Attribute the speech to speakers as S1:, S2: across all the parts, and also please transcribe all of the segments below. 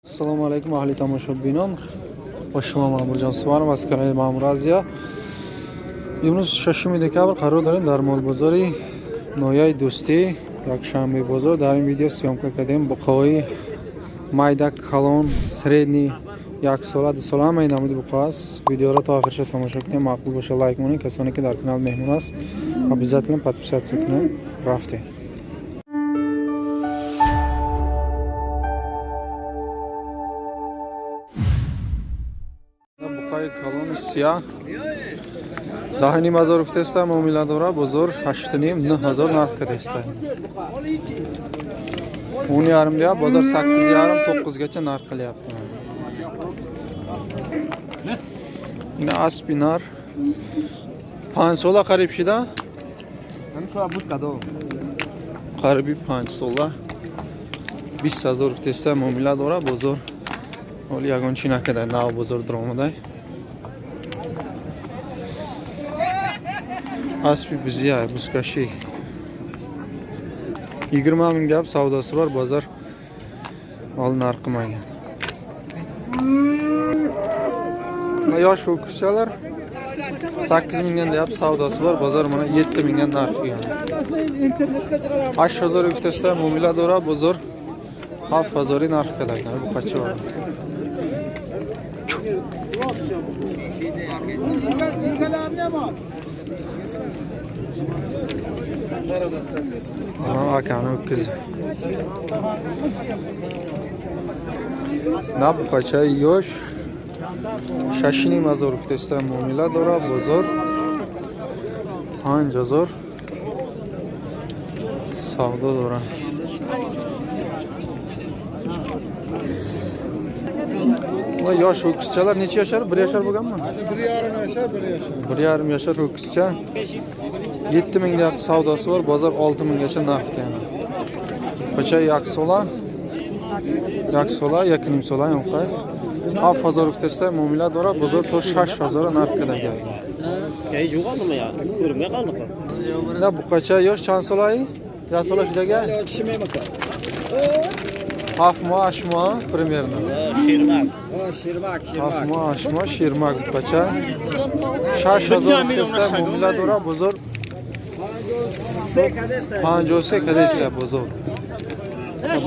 S1: Assalomu alaykum ahli tomoshabbinon. Xush Ma'murjon Suvarov az kanali Ma'mur Aziya. Imroz 6 dekabr qaror дорем дар молбозори нояи дӯстӣ якшанбе бозор дар ин видео съёмка кардем буқаҳои майда калон средний 1 сола 2 сола ҳамаи намуди буқа аст. Видеоро то охирша тамошо кунед, мақбул боша лайк монед. Касоне ки дар канал меҳмон аст обязательно подписаться кунед. Рафтем. Буқаи калони сия 10,500 руфтеста муомила дора, бозор 8,5-9,000 нарх кадеста. Уни ярмда бозор 8,5-9 гача нарх qilyapti. Ina aspinar 5 sola qarib shida. Qaribi 5 sola 20,000 ruftesta muomila dora, bozor Oli yagon chinakada nav bozor dromaday. Aspi biziya buskashi 20 ming gap savdosi bor, bozor ol narqimagan. Yosh ho'kizchalar 8 mingdan deyap savdosi bor, bozor mana 7 mingdan narqigan. 8000 ruftesta muomila dora, bozor 7000 narqada. Bu qancha bor? Ama akanı kız. Ne bu kaça yoş? 6,500 ruftesta muomila dora, bozor 5,000 savdo dora. Ular yosh ho'kizchalar necha yashar? 1 yashar bo'lganmi?
S2: 1,5 yashar, 1 yashar.
S1: 1,5 yashar ho'kizcha. 7 ming deyap savdosi bor, bozor 6 minggacha narxgan. Qacha yaksola? Yaksola, yakinim sola yo'qay. 7000 ruftesta muomila dora, bozor 6000 narxga kelgan.
S2: Yo'qolmi ya? Ko'rimga qoldi.
S1: Da bu qacha yosh chan solay? Ya sola shudaga?
S2: Kishmayman.
S1: Afma, ashma, примерно.
S2: Shirmak.
S1: Afma, ashma, shirmak bu qacha. 6000 ruftesta muomila dora, bozor 50 kadesta bozor.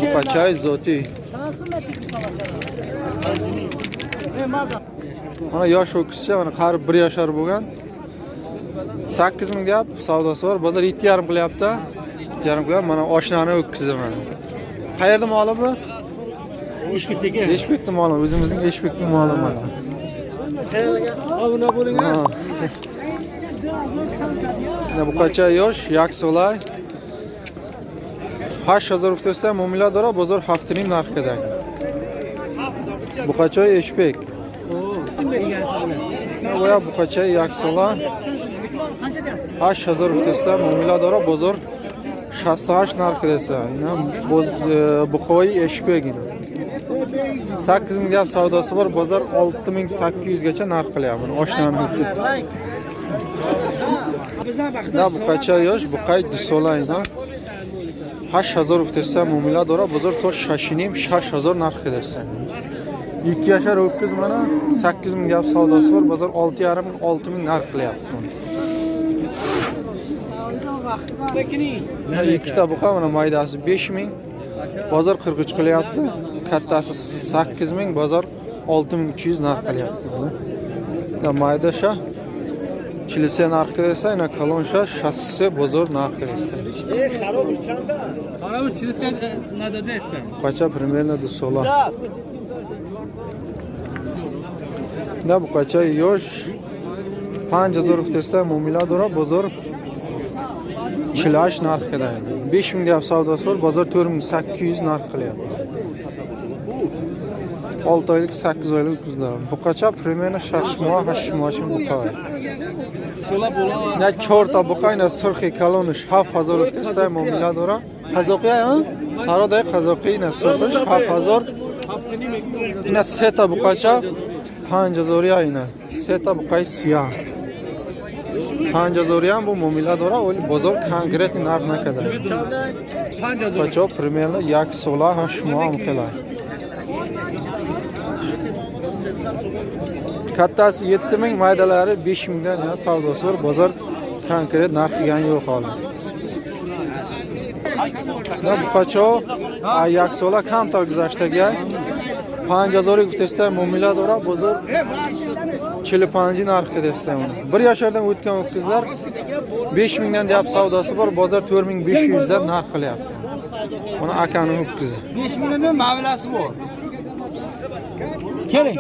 S1: Bu qacha zoti. Mana yosh ho'kizcha, mana qarib 1 yashar bo'lgan. 8 ming deyap savdosi bor, bozor 7,5 qilyapti. 7,5 qilyapti. Mana oshnani ho'kizi mana. Qayerda moli bu? Eshbekdagi. Eshbekda moli, o'zimizning Eshbekning moli mana.
S2: Obuna bo'ling.
S1: Bu qacha yosh, yaksolay. 8000 ruftesta muomila dora, bozor 7,5 narxida. Bu qacha eshbek. Boya bu qacha yaksola. 8000 ruftesta muomila dora, bozor 68 narxida. Ina buqoy eshbek. 8 ming gap savdosi bor, bozor 6800 gacha narx qilyapti. Oshnani ho'kiz. Da bu qacha yosh, bu qay 2 sola ina. 8000 ruftesta muomila dora, bozor 6,5-6000 narxida. 2 yashar ho'kiz mana 8 ming gap savdosi bor, bozor 6,5-6 ming narx qilyapti. Ikkita buqa mana maydasi 5 ming, bozor 43 qilyapti. Kattasi 8 ming, bozor 6300 narx qilyapti. Ya maydasha chilise narxi desa, ina kalonsha shassisi bozor narxi desa.
S2: Xarob chanda.
S3: Xarob chilise nada desa.
S1: Qacha примерно 2 sola. Da bu qacha yosh 5000 ruftesta muomila dora, bozor 48 narxida. 5 ming deyap savdosi bor, bozor 4800 narx qilyapti. 6 oylik, 8 oylik qizlar. Bu qacha примерно 6 moh, 8 moh buqa.
S3: Sola bo'la.
S1: Na chorta buqayna sirxi kalonish 7000 ruftesta muomila dora. Qazoqiya, ha? Qaroday qazoqiyna sirxish 7000. Ina seta buqacha 5000 ina. Seta buqay siya. 5000 ham bu muomila dora, o'li bozor konkretni narx nakada.
S3: 5000.
S1: Qacho примерно 1 sola 8 moh qiladi. Kattasi 7000, maydalari 5000 dan ya savdosi bor. Bozor konkret narx degan yo'q hali. Na buqacho yaksola kamtar guzashtaga 5000 guftesta muomala dora bozor 45 narxga desam. 1 yoshlardan o'tgan o'tkizlar 5000 dan deyap savdosi bor. Bozor 4500 dan narx qilyapti. Buni akaning o'tkizi.
S3: 5000 dan mablasi bor. Keling.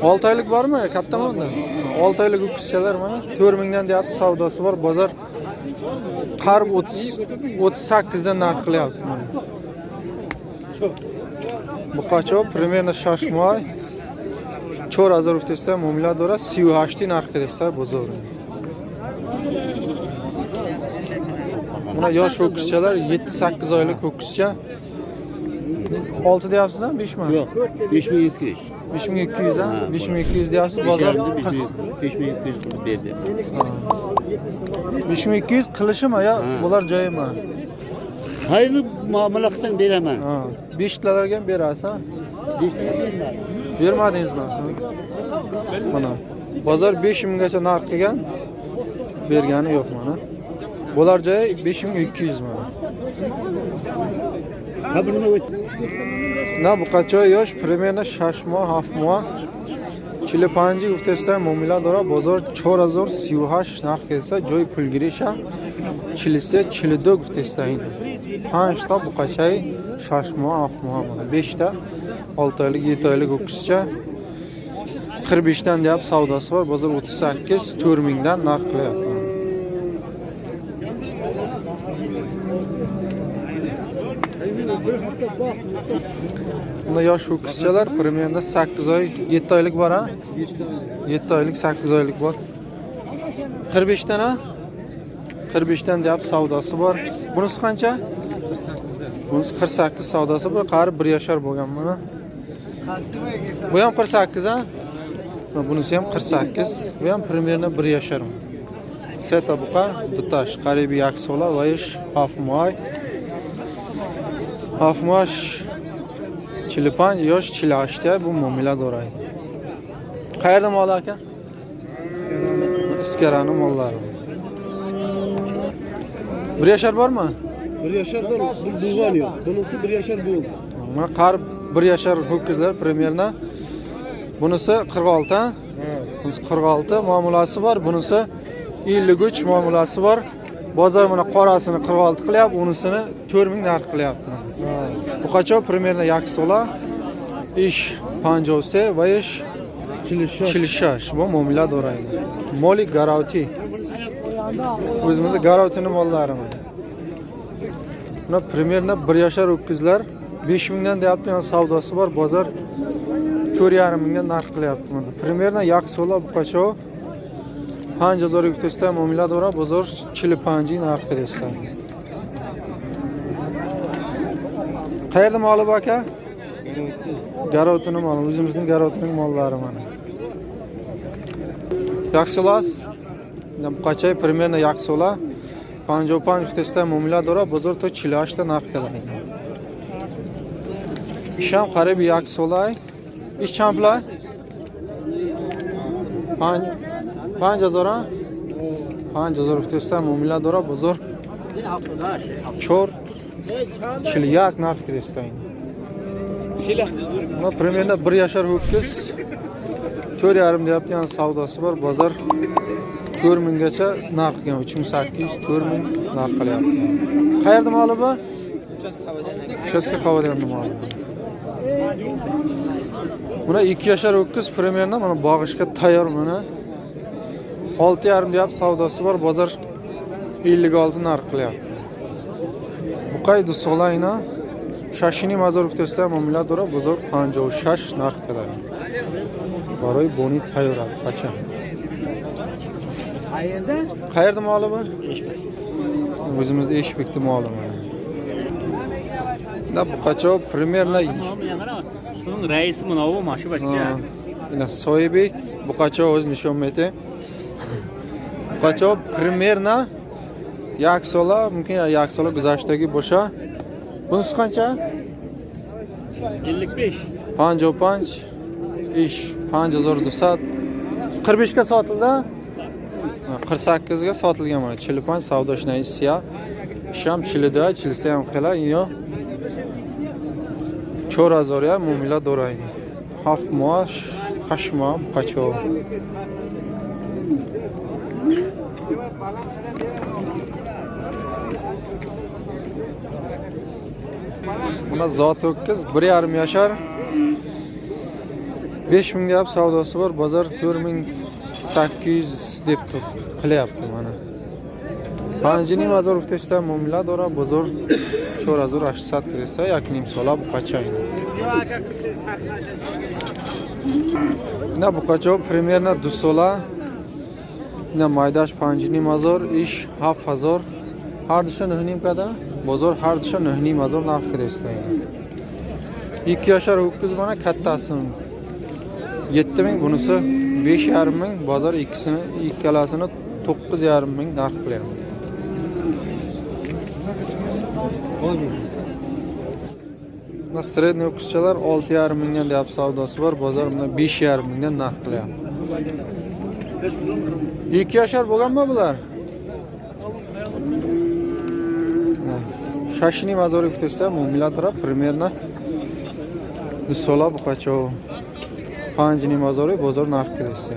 S1: 6 oylik bormi? Katta onda. 6 oylik o'tkizchalar mana 4000 dan deyapti savdosi bor. Bozor qarib 38 dan narx qilyapti. Buqacho примерно 6 moy 4000 guftesta muomala dora 38 narxga desa bozor. Buna yosh o'tkizchalar 7-8 oylik o'tkizcha. 6 deyapsiz-a, 5 mi?
S4: Yo'q, 5200.
S1: 5200 ha? 5200 deyapsiz, bozor
S4: 5200 berdi.
S1: 5200 qilishimi yo bular joyimi?
S4: Hayırlı muomala qilsang beraman.
S1: Ha, 5 talarga ham berasiz, ha?
S4: 5 bermadim.
S1: Bermadingizmi? Mana bozor 5000 gacha narx qilgan, bergani yo'q mana. Bular joyi 5200 mana.
S4: Ha buni o't.
S1: Na buqacho yosh примерно 6 moy, 7 moy 45 guftesta muomala dora bozor 4038 narx kelsa joy pulgirisha 42 guftesta indi. 5 ta buqachay 6 moy, 7 moy mana 5 ta 6 oylik, 7 oylik o'tkizcha 45 dan deyap savdosi bor. Bozor 38 4000 dan narx qilyapti. Bunda yosh o'tkizchalar примерно 8 oy, 7 oylik bor ha? 7 oylik, 8 oylik bor. 45 dan ha? 45 dan deyap savdosi bor. Bunisi qancha? Bunisi 48 savdosi bor. Qarib 1 yoshar bo'lgan mana. Bu ham 48 ha? Bunisi ham 48. Bu ham примерно 1 yoshar. Seta buqa, dutash, qarib yaksola, vayish, hafmoy. Hafmosh 45 yosh 48 bu muomala doraydi. Qayerda mol aka? Iskarani mollari. 1 yoshar bormi?
S2: 1 yashardan bo'lgan yo'q. Bunisi 1 yashar bo'ldi.
S1: Mana qarib 1 yoshar ho'kizlar примерно. Bunisi 46 ha? Bunisi 46 muomalasi bor. Bunisi 53 muomalasi bor. Bozor mana qorasini 46 qilyapti, unisini 4000 narx qilyapti. Bu qacho примерно yaksola ish 50 va ish 46 bu muomala doraydi. Moli garanti. O'zimizning garantini mollari mana. Buna примерно 1 yoshar o'tkizlar 5000 dan deyapti, yani savdosi bor. Bozor 4,5 dan narx qilyapti mana. Примерно yaksola bu qacho 5000 guftesta muomala dora bozor 45 narxga desam. Qayerda moli bor aka? Garovtini moli, o'zimizning garovtining mollari mana. Yaksolas, bu qachay примерно yaksola 55 guftesta muomala dora bozor 48 dan narx keladi. Isham qarib yaksolay. Ish champlay. 5000 ha? 5000 guftesta muomala dora bozor 41 narx desang. Buna примерно 1 yoshar ho'kiz 4,5 deyapti, yani savdosi bor. Bozor 4000 gacha narx qilgan, 3800 4000 narx qilyapti. Qayerda moli bu? Uchastka qavatida moli. Buna 2 yoshar ho'kiz примерно mana bog'ishga tayyor mana. 6,5 deyap savdosi bor. Bozor 56 narx qilyapti. Bu qaydi solayna shashini mazor guftesta muomala dora bozor 56 narx qiladi. Baroy boni tayyor qachon. Qayerda moli bu? O'zimizda Eshbekda moli mana. Da bu qacho примерно
S2: Şunun reisi mi o maşı başça?
S1: Ina sohibi bu qacho o'z nishonmeti. Bu qacho примерно yaksola, mumkin yaksola guzashtagi bo'sha. Bunisi qancha?
S3: 55.
S1: 55 ish 5200 45 ga sotildi. 48 ga sotilgan mana. Chilipan savdo-shnaysiya. Sham chilida, chilsa ham qila, yo. 4000 ya muomala do'raydi. 7 mosh, 8 moh qacho. Buna zot ho'kiz 1,5 yashar. 5000 ga savdosi bor, bozor 4800 deb qilyapti mana. Panjini bozor ufteşte muomala dora bozor 4800 kirsa yaknim sola bu qaçaydi. Ne bu qaço примерно 2 sola. Ne maydaş panjini mazor ish 7000. Har dışa 9,5 kada bozor har dışa 9,5 narx kirsa. 2 yashar ho'kiz mana kattasi 7000 bunisi 5,5 ming, bozor ikkalasini 9,5 ming narx qilyapti. Sredniy o'qishchilar 6,5 mingdan deyap savdosi bor, bozor bunda 5,5 mingdan narx qilyapti. 2 yashar bo'lganmi bular? Shashini bozori kutishda muomala turib, примерно 2 sola bu qacho. Panjini bozori bozor narx qilsa.